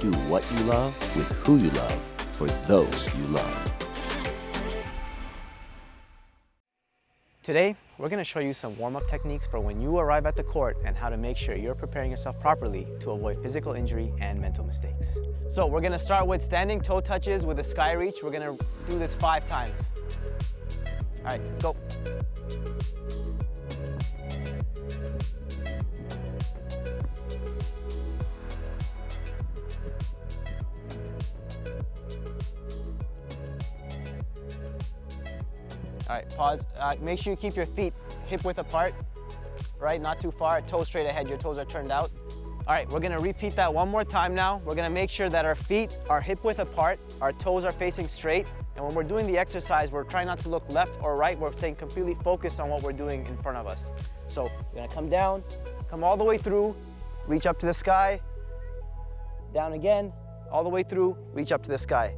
Do what you love with who you love for those you love. Today, we're going to show you some warm-up techniques for when you arrive at the court and how to make sure you're preparing yourself properly to avoid physical injury and mental mistakes. So we're going to start with standing toe touches with a sky reach. We're going to do this 5 times. All right, let's go. All right, pause. Make sure you keep your feet hip width apart, right? Not too far, toes straight ahead, your toes are turned out. All right, we're gonna repeat that one more time now. We're gonna make sure that our feet are hip width apart, our toes are facing straight, and when we're doing the exercise, we're trying not to look left or right, we're staying completely focused on what we're doing in front of us. So we're gonna come down, come all the way through, reach up to the sky, down again, all the way through, reach up to the sky.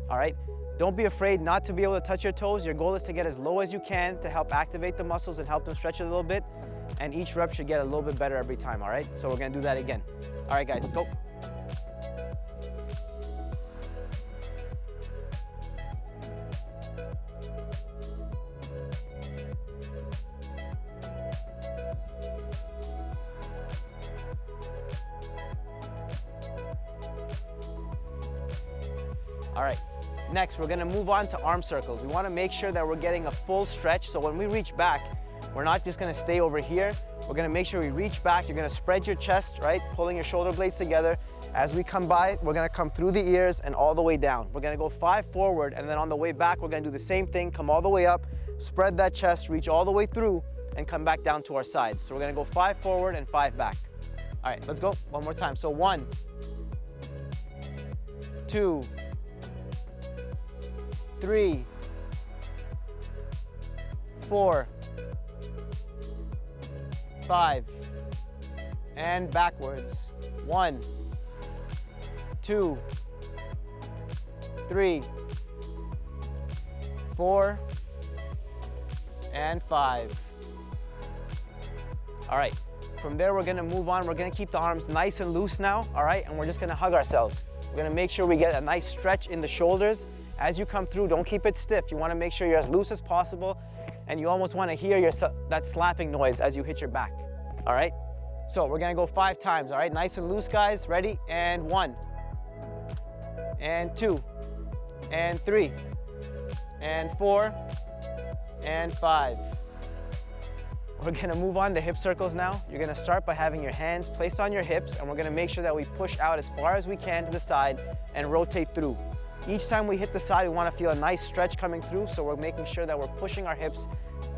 All right? Don't be afraid not to be able to touch your toes. Your goal is to get as low as you can to help activate the muscles and help them stretch a little bit. And each rep should get a little bit better every time, all right? So we're gonna do that again. All right, guys, let's go. All right. Next, we're gonna move on to arm circles. We wanna make sure that we're getting a full stretch, so when we reach back, we're not just gonna stay over here. We're gonna make sure we reach back. You're gonna spread your chest, right? Pulling your shoulder blades together. As we come by, we're gonna come through the ears and all the way down. We're gonna go 5 forward, and then on the way back, we're gonna do the same thing, come all the way up, spread that chest, reach all the way through, and come back down to our sides. So we're gonna go 5 forward and 5 back. All right, let's go, one more time. So 1, 2, 3, 4, 5, and backwards. 1, 2, 3, 4, and 5. All right, from there we're gonna move on. We're gonna keep the arms nice and loose now, all right? And we're just gonna hug ourselves. We're gonna make sure we get a nice stretch in the shoulders. As you come through, don't keep it stiff. You wanna make sure you're as loose as possible, and you almost wanna hear that slapping noise as you hit your back, all right? So we're gonna go 5 times, all right? Nice and loose, guys. Ready? And 1, and 2, and 3, and 4, and 5. We're gonna move on to hip circles now. You're gonna start by having your hands placed on your hips, and we're gonna make sure that we push out as far as we can to the side and rotate through. Each time we hit the side, we want to feel a nice stretch coming through, so we're making sure that we're pushing our hips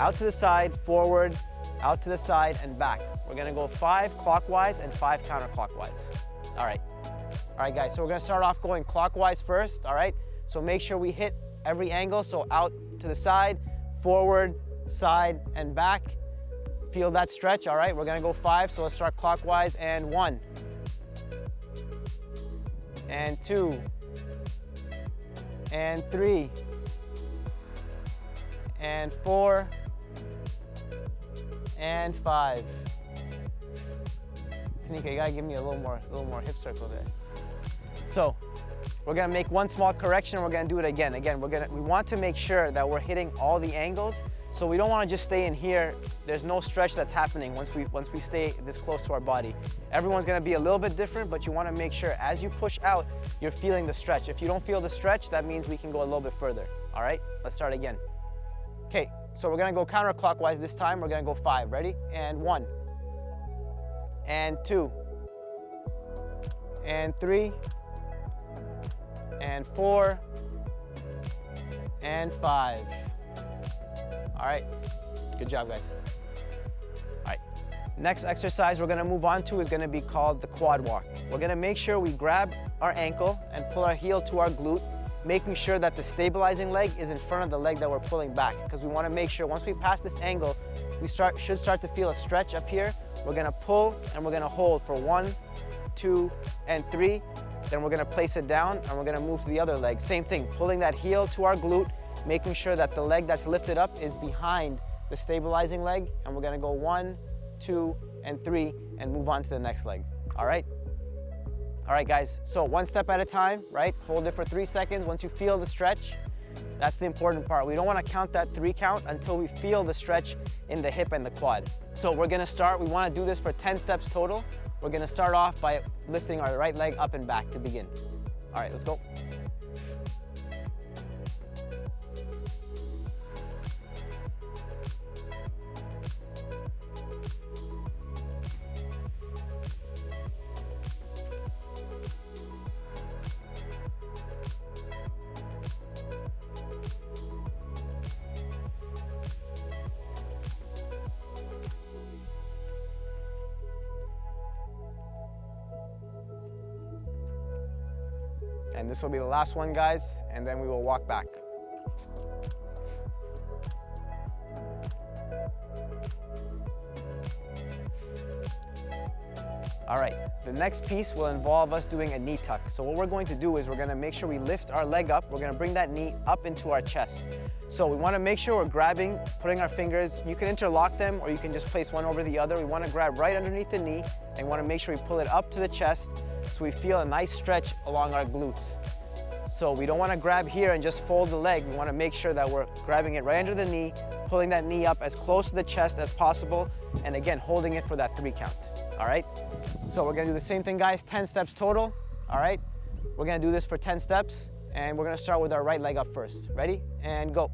out to the side, forward, out to the side, and back. We're going to go 5 clockwise and 5 counterclockwise. All right, guys, so we're going to start off going clockwise first, all right? So make sure we hit every angle, so out to the side, forward, side, and back. Feel that stretch, all right? We're going to go 5, so let's start clockwise, and 1, and 2, and 3, and 4, and 5. Tanika, you gotta give me a little more hip circle there. So we're gonna make one small correction. We're gonna do it again. We want to make sure that we're hitting all the angles. So we don't want to just stay in here. There's no stretch that's happening once we stay this close to our body. Everyone's gonna be a little bit different, but you want to make sure as you push out, you're feeling the stretch. If you don't feel the stretch, that means we can go a little bit further. All right, let's start again. Okay, so we're gonna go counterclockwise this time. We're gonna go 5. Ready? And 1, and 2, and 3, and 4, and 5. All right, good job, guys. All right, next exercise we're gonna move on to is gonna be called the quad walk. We're gonna make sure we grab our ankle and pull our heel to our glute, making sure that the stabilizing leg is in front of the leg that we're pulling back, because we wanna make sure once we pass this angle, we should start to feel a stretch up here. We're gonna pull and we're gonna hold for 1, 2, and 3. Then we're gonna place it down and we're gonna move to the other leg. Same thing, pulling that heel to our glute, making sure that the leg that's lifted up is behind the stabilizing leg, and we're gonna go 1, 2, and 3, and move on to the next leg. All right? All right, guys, so one step at a time, right? Hold it for 3 seconds. Once you feel the stretch, that's the important part. We don't want to count that 3 count until we feel the stretch in the hip and the quad. So we're gonna start, we wanna do this for 10 steps total. We're gonna start off by lifting our right leg up and back to begin. All right, let's go. And this will be the last one, guys, and then we will walk back. All right, the next piece will involve us doing a knee tuck. So what we're going to do is we're gonna make sure we lift our leg up. We're gonna bring that knee up into our chest. So we wanna make sure we're grabbing, putting our fingers, you can interlock them or you can just place one over the other. We wanna grab right underneath the knee and wanna make sure we pull it up to the chest so we feel a nice stretch along our glutes. So we don't wanna grab here and just fold the leg. We wanna make sure that we're grabbing it right under the knee, pulling that knee up as close to the chest as possible, and again, holding it for that 3 count, all right? So we're gonna do the same thing, guys, 10 steps total, all right? We're gonna do this for 10 steps, and we're gonna start with our right leg up first. Ready? And go.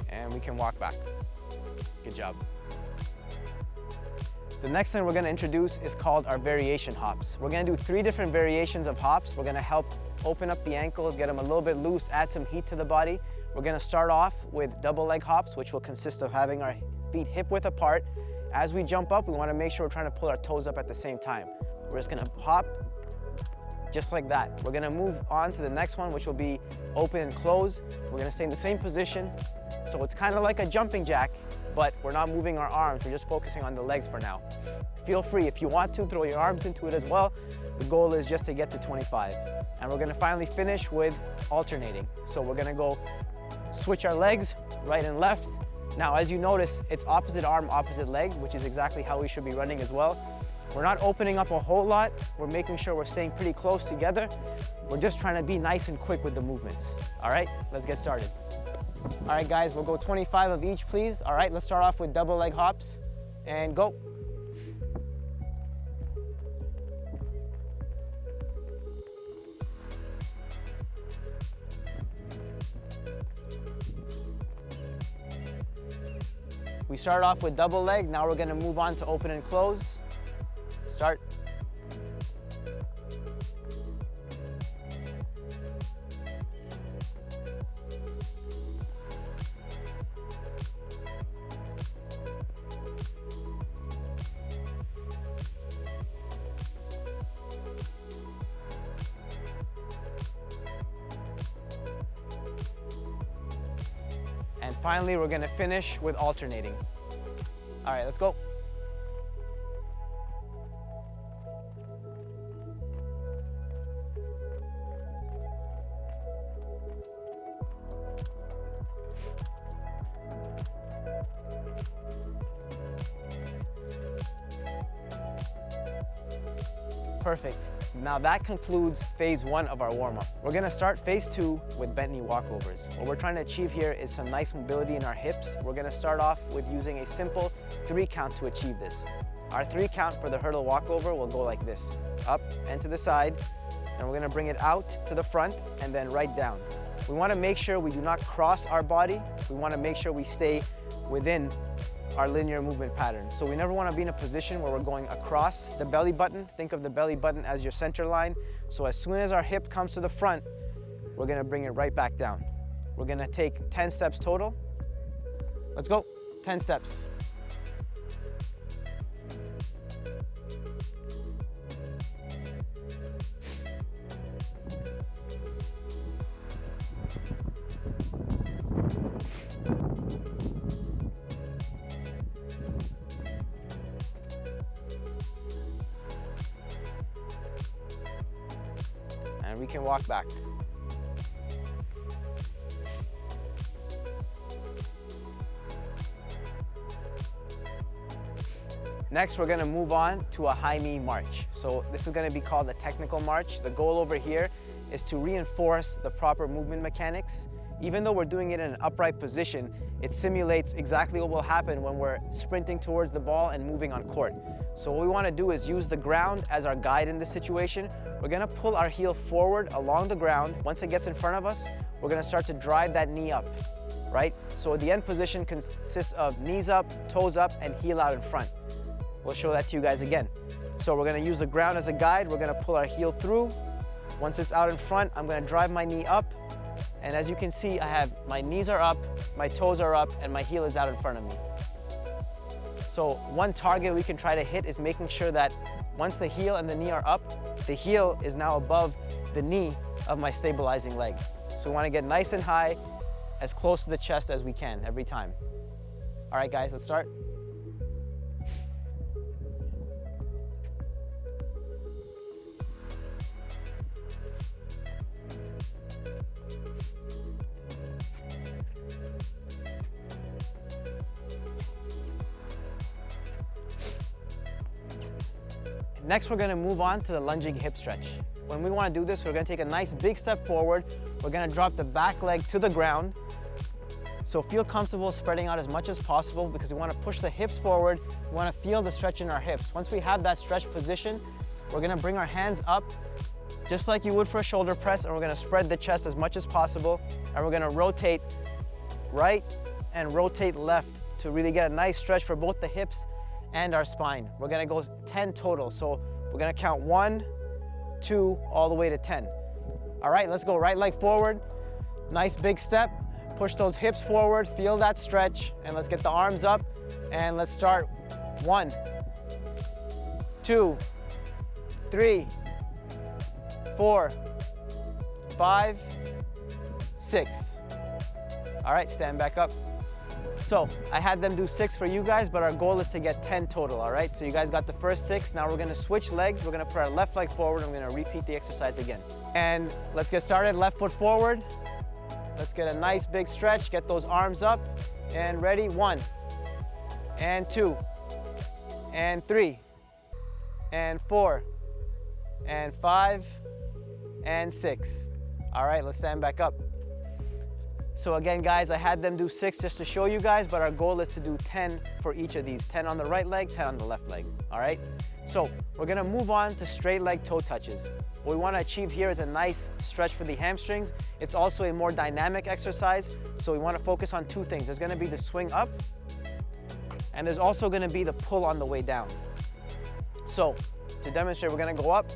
And we can walk back. Good job. The next thing we're gonna introduce is called our variation hops. We're gonna do 3 different variations of hops. We're gonna help open up the ankles, get them a little bit loose, add some heat to the body. We're gonna start off with double leg hops, which will consist of having our feet hip width apart. As we jump up, we wanna make sure we're trying to pull our toes up at the same time. We're just gonna hop just like that. We're gonna move on to the next one, which will be open and close. We're gonna stay in the same position. So it's kind of like a jumping jack, but we're not moving our arms. We're just focusing on the legs for now. Feel free, if you want to, throw your arms into it as well. The goal is just to get to 25. And we're gonna finally finish with alternating. So we're gonna go switch our legs, right and left. Now, as you notice, it's opposite arm, opposite leg, which is exactly how we should be running as well. We're not opening up a whole lot. We're making sure we're staying pretty close together. We're just trying to be nice and quick with the movements. All right, let's get started. All right, guys, we'll go 25 of each, please. All right, let's start off with double leg hops and go. We start off with double leg. Now we're gonna move on to open and close. Start. And finally, we're gonna finish with alternating. All right, let's go. Perfect. Now that concludes phase 1 of our warm-up. We're gonna start phase 2 with bent knee walkovers. What we're trying to achieve here is some nice mobility in our hips. We're gonna start off with using a simple 3 count to achieve this. Our 3 count for the hurdle walkover will go like this: up and to the side, and we're gonna bring it out to the front and then right down. We wanna make sure we do not cross our body. We wanna make sure we stay within our linear movement pattern. So we never want to be in a position where we're going across the belly button. Think of the belly button as your center line. So as soon as our hip comes to the front, we're going to bring it right back down. We're going to take 10 steps total. Let's go. 10 steps. and we can walk back. Next, we're gonna move on to a high knee march. So this is gonna be called a technical march. The goal over here is to reinforce the proper movement mechanics. Even though we're doing it in an upright position, it simulates exactly what will happen when we're sprinting towards the ball and moving on court. So what we wanna do is use the ground as our guide in this situation. We're gonna pull our heel forward along the ground. Once it gets in front of us, we're gonna start to drive that knee up, right? So the end position consists of knees up, toes up, and heel out in front. We'll show that to you guys again. So we're gonna use the ground as a guide. We're gonna pull our heel through. Once it's out in front, I'm gonna drive my knee up. And as you can see, I have my knees are up, my toes are up, and my heel is out in front of me. So one target we can try to hit is making sure that once the heel and the knee are up, the heel is now above the knee of my stabilizing leg. So we wanna get nice and high, as close to the chest as we can every time. All right, guys, let's start. Next, we're gonna move on to the lunging hip stretch. When we wanna do this, we're gonna take a nice big step forward. We're gonna drop the back leg to the ground. So feel comfortable spreading out as much as possible because we wanna push the hips forward. We wanna feel the stretch in our hips. Once we have that stretch position, we're gonna bring our hands up just like you would for a shoulder press, and we're gonna spread the chest as much as possible. And we're gonna rotate right and rotate left to really get a nice stretch for both the hips and our spine. We're gonna go 10 total. So we're gonna count 1, 2, all the way to 10. All right, let's go. Right leg forward, nice big step. Push those hips forward, feel that stretch, and let's get the arms up. And let's start. 1, 2, 3, 4, 5, 6. All right, stand back up. So I had them do 6 for you guys, but our goal is to get 10 total, all right? So you guys got the first 6. Now we're gonna switch legs. We're gonna put our left leg forward, and we're gonna repeat the exercise again. And let's get started. Left foot forward. Let's get a nice big stretch. Get those arms up. And ready, 1, and 2, and 3, and 4, and 5, and 6. All right, let's stand back up. So again, guys, I had them do 6 just to show you guys, but our goal is to do 10 for each of these. 10 on the right leg, 10 on the left leg, all right? So we're gonna move on to straight leg toe touches. What we wanna achieve here is a nice stretch for the hamstrings. It's also a more dynamic exercise, so we wanna focus on 2 things. There's gonna be the swing up, and there's also gonna be the pull on the way down. So to demonstrate, we're gonna go up,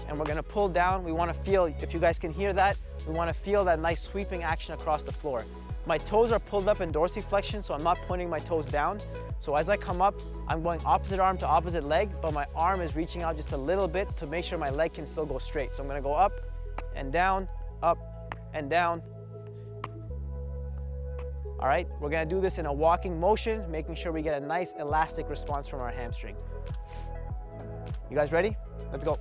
and we're gonna pull down. We wanna feel, if you guys can hear that, we wanna feel that nice sweeping action across the floor. My toes are pulled up in dorsiflexion, so I'm not pointing my toes down. So as I come up, I'm going opposite arm to opposite leg, but my arm is reaching out just a little bit to make sure my leg can still go straight. So I'm gonna go up and down, up and down. All right, we're gonna do this in a walking motion, making sure we get a nice elastic response from our hamstring. You guys ready? Let's go.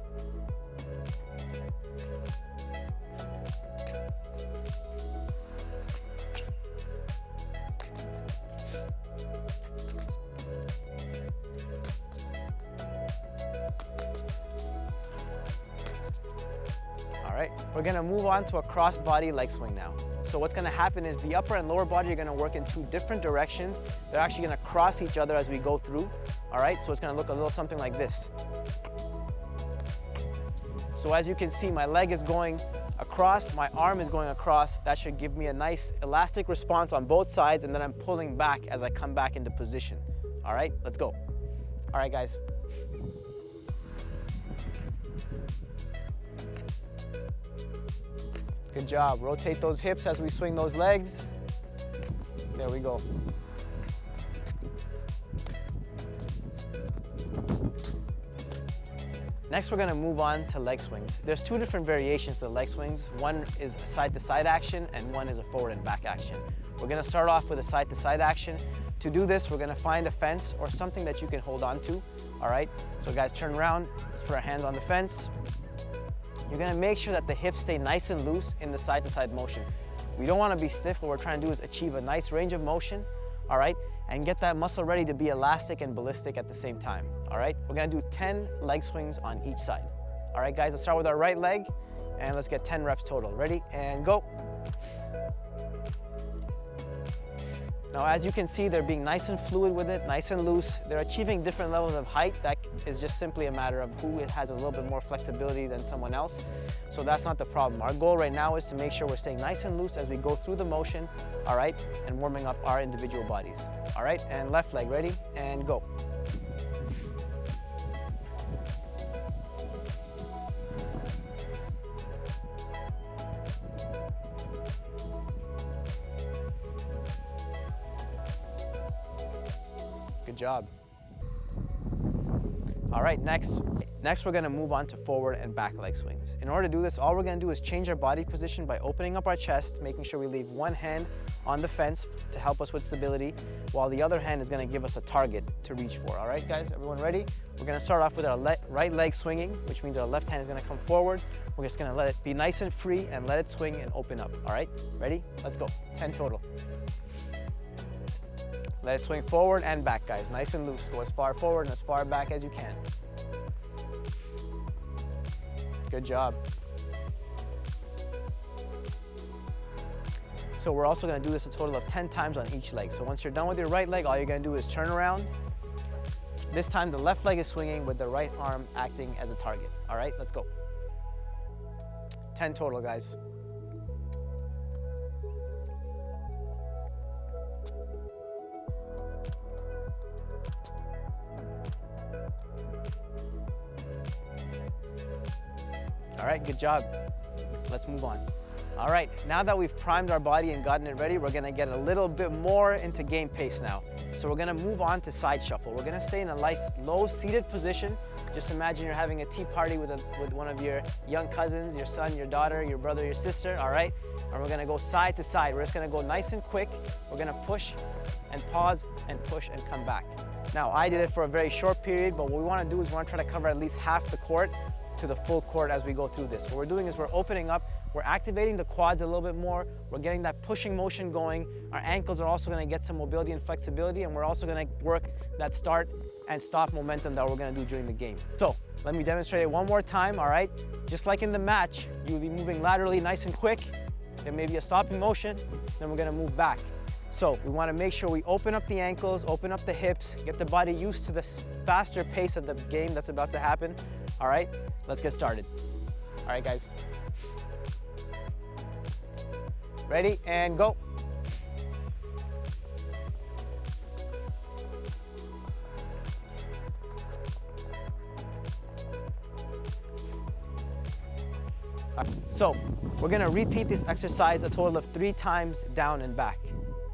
All right, we're gonna move on to a cross body leg swing now. So what's gonna happen is the upper and lower body are gonna work in 2 different directions. They're actually gonna cross each other as we go through. All right, so it's gonna look a little something like this. So as you can see, my leg is going across, my arm is going across. That should give me a nice elastic response on both sides, and then I'm pulling back as I come back into position. All right, let's go. All right, guys. Good job. Rotate those hips as we swing those legs. There we go. Next, we're gonna move on to leg swings. There's 2 different variations to leg swings. One is a side-to-side action, and one is a forward and back action. We're gonna start off with a side-to-side action. To do this, we're gonna find a fence or something that you can hold on to, all right? So guys, turn around. Let's put our hands on the fence. you're gonna make sure that the hips stay nice and loose in the side-to-side motion. We don't wanna be stiff. What we're trying to do is achieve a nice range of motion, all right? And get that muscle ready to be elastic and ballistic at the same time, all right? We're gonna do 10 leg swings on each side. All right, guys, let's start with our right leg, and let's get 10 reps total. Ready, and go. Now, as you can see, they're being nice and fluid with it, nice and loose. They're achieving different levels of height. That is just simply a matter of who has a little bit more flexibility than someone else. So that's not the problem. Our goal right now is to make sure we're staying nice and loose as we go through the motion, all right, and warming up our individual bodies. All right, and left leg, ready, and go. Good job. All right, next we're gonna move on to forward and back leg swings. In order to do this, all we're gonna do is change our body position by opening up our chest, making sure we leave one hand on the fence to help us with stability, while the other hand is gonna give us a target to reach for. All right, guys, everyone ready? We're gonna start off with our right leg swinging, which means our left hand is gonna come forward. We're just gonna let it be nice and free and let it swing and open up. All right, ready? Let's go, 10 total. Let it swing forward and back, guys. Nice and loose. Go as far forward and as far back as you can. Good job. So we're also gonna do this a total of 10 times on each leg. So once you're done with your right leg, all you're gonna do is turn around. This time the left leg is swinging with the right arm acting as a target. All right, let's go. 10 total, guys. All right, good job. Let's move on. All right, now that we've primed our body and gotten it ready, we're gonna get a little bit more into game pace now. So we're gonna move on to side shuffle. We're gonna stay in a nice low seated position. Just imagine you're having a tea party with one of your young cousins, your son, your daughter, your brother, your sister, all right? And we're gonna go side to side. We're just gonna go nice and quick. We're gonna push and pause and push and come back. Now, I did it for a very short period, but what we wanna do is we wanna try to cover at least half the court to the full court as we go through this. What we're doing is we're opening up, we're activating the quads a little bit more, we're getting that pushing motion going, our ankles are also gonna get some mobility and flexibility, and we're also gonna work that start and stop momentum that we're gonna do during the game. So, let me demonstrate it one more time, all right? Just like in the match, you'll be moving laterally nice and quick, there may be a stopping motion, then we're gonna move back. So we wanna make sure we open up the ankles, open up the hips, get the body used to this faster pace of the game that's about to happen, all right? Let's get started. All right, guys. Ready, and go. So we're gonna repeat this exercise a total of 3 times down and back,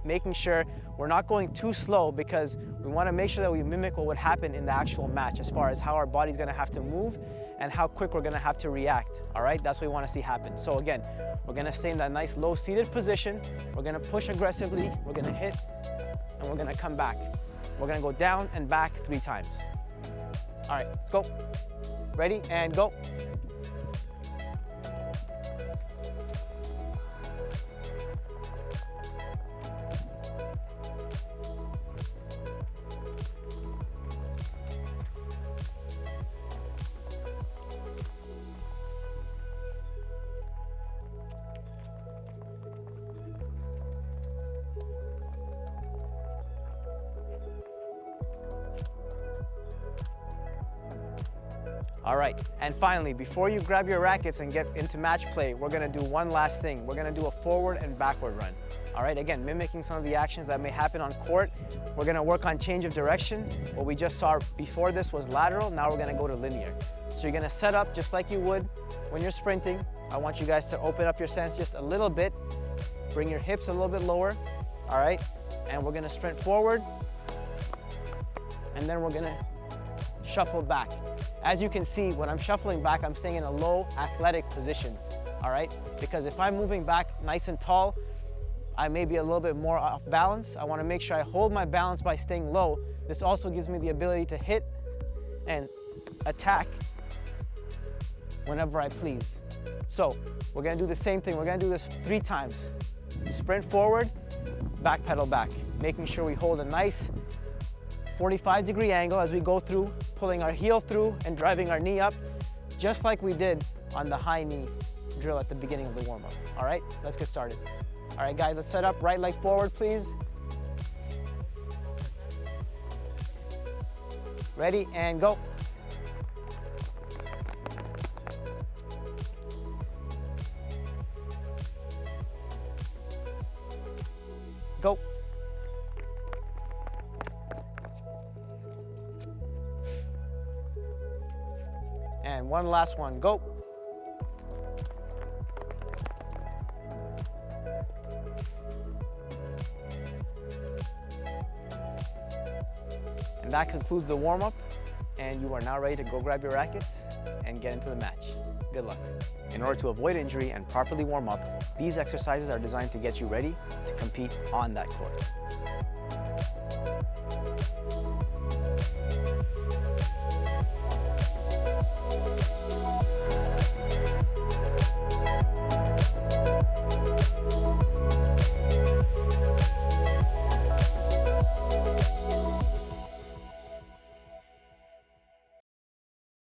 making sure we're not going too slow because we wanna make sure that we mimic what would happen in the actual match as far as how our body's gonna have to move and how quick we're gonna have to react, all right? That's what we wanna see happen. So again, we're gonna stay in that nice low seated position, we're gonna push aggressively, we're gonna hit, and we're gonna come back. We're gonna go down and back 3 times. All right, let's go. Ready, and go. All right, and finally, before you grab your rackets and get into match play, we're gonna do one last thing. We're gonna do a forward and backward run. All right, again, mimicking some of the actions that may happen on court. We're gonna work on change of direction. What we just saw before this was lateral, now we're gonna go to linear. So you're gonna set up just like you would when you're sprinting. I want you guys to open up your stance just a little bit, bring your hips a little bit lower, all right? And we're gonna sprint forward, and then we're gonna shuffle back. As you can see, when I'm shuffling back, I'm staying in a low athletic position, all right? Because if I'm moving back nice and tall, I may be a little bit more off balance. I wanna make sure I hold my balance by staying low. This also gives me the ability to hit and attack whenever I please. So we're gonna do the same thing. We're gonna do this 3 times. Sprint forward, back pedal back, making sure we hold a nice 45-degree angle as we go through, pulling our heel through and driving our knee up, just like we did on the high knee drill at the beginning of the warm-up. All right, let's get started. All right, guys, let's set up. Right leg forward, please. Ready, and go. Go. And one last one, go. And that concludes the warm-up, and you are now ready to go grab your rackets and get into the match. Good luck. In order to avoid injury and properly warm up, these exercises are designed to get you ready to compete on that court.